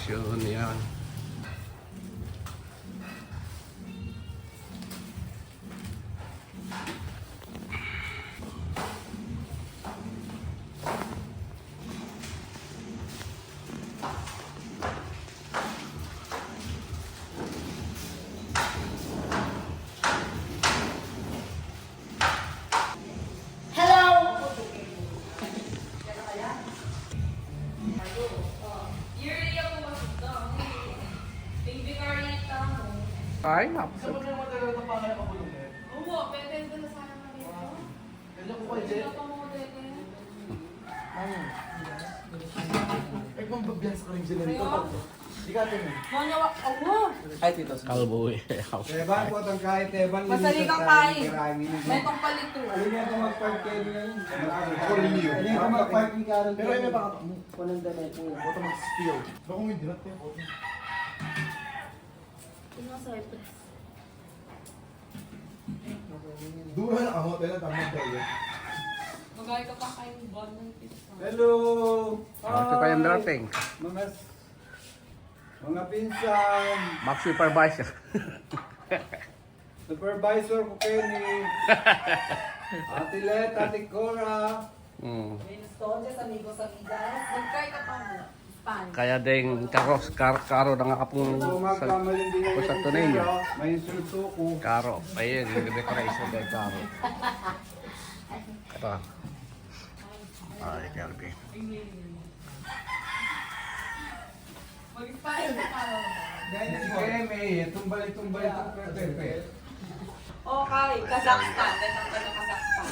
Station yan. Ay, napasok. Oo, pwede na sana kami ito. Kaya ko kayo, Jet. Wala pa mga dete. Ay, kung babiyas ko rin sila nito. Di ka ito mo. Mga wak, awa! Ay, tito. Kalbo eh. Teban po itong kahit Teban. Masali kang kain. May pang palito. Hindi nga ito mag-park kayo ngayon. Hindi Hindi nga mag-parking ka rin. Pero ay may baka pananda na ito. Auto mag-steal. Baka may dirat yan. Dura na kamo. Pero tamang tayo. Magay ka pa kayong bond ng pizza. Hello! Ito pa yung dating. Mga pinsan, Max Supervisor. supervisor ko Kenny, Ate Let, Ate Cora, Buenos noches, amigos, amigas. Magkay ka pa mo. Spanish. Kaya ding karo na nga kapong kung magkamalin din sa yung tunay niyo. pera, may insulto ko. Karo. Ayun, yung decoration kay Karo. Ito. Ay, Kelby. Mag-spanish ka pa. Dahil si Kemi, tumbalik-tumbalik itong pepe. Okay, Kazakhstan. Dahil ang taga Kazakhstan.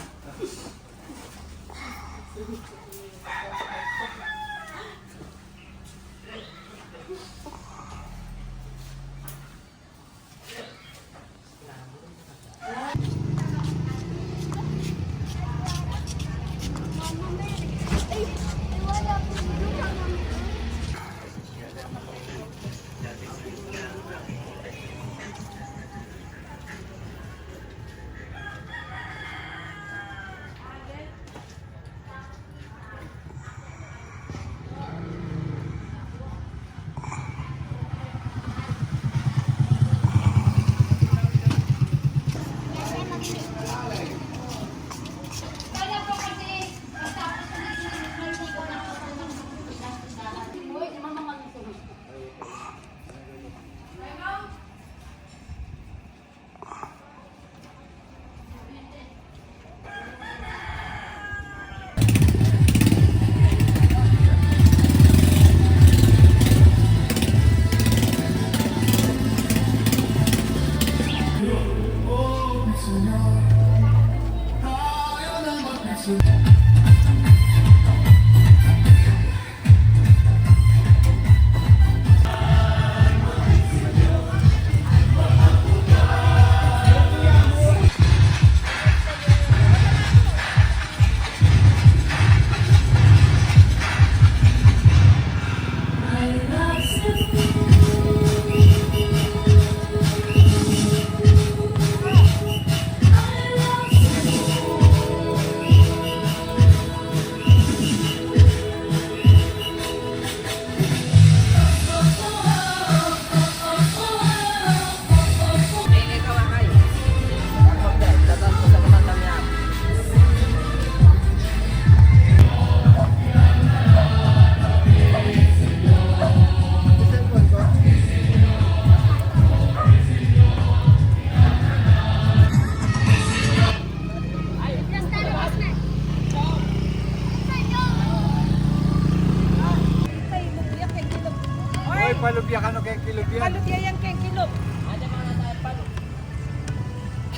Hoy, palubya ka no kay kilubya. Palugya yan kay kilog.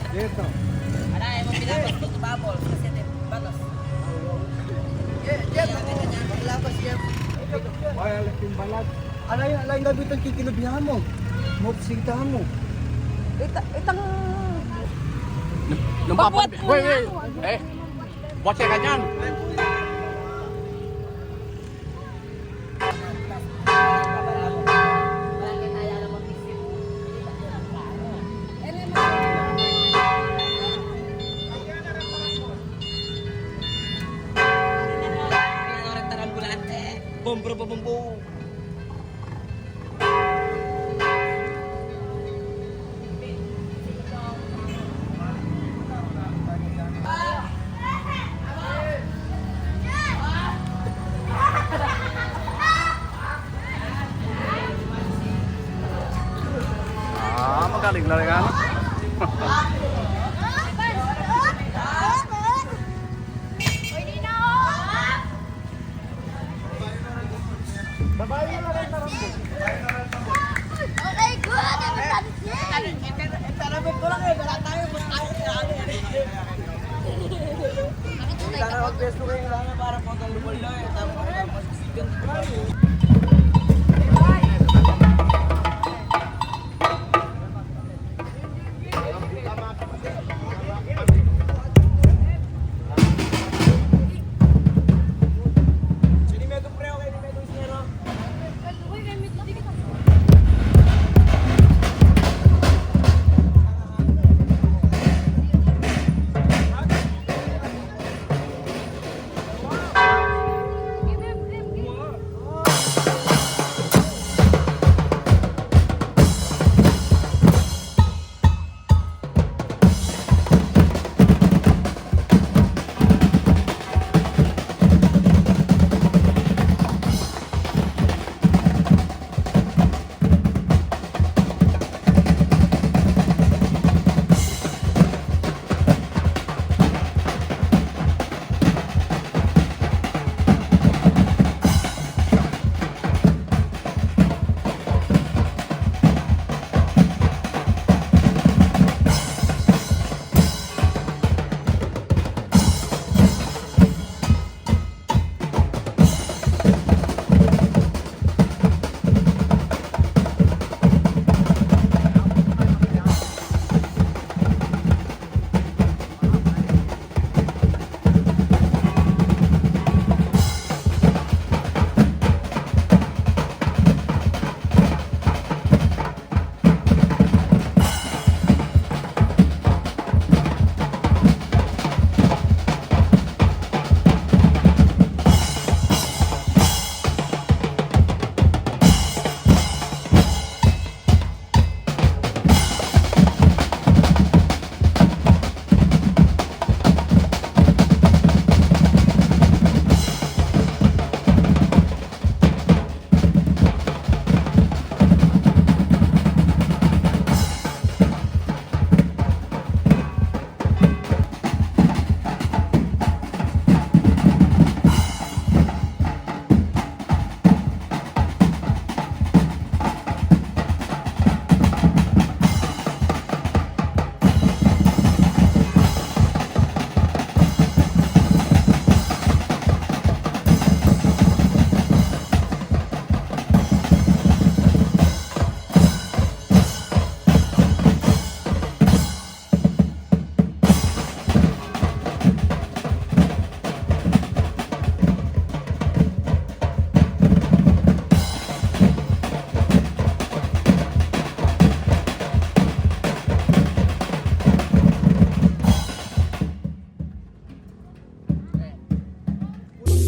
Dito. Aray mo pinapos ko to babol kasi de batos. Jet, maglabas Jet. Hoy, alas yung balat. Alay gabitan kikilubyahan mo. Mopsitahan mo. Itang... Lumpapot. Wait. Eh. Watch ka dyan. Bombro. เลยkan. Okay, good. Para pagka lumalo eh, tapos sigang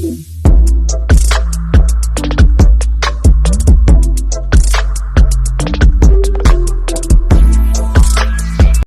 Thank you.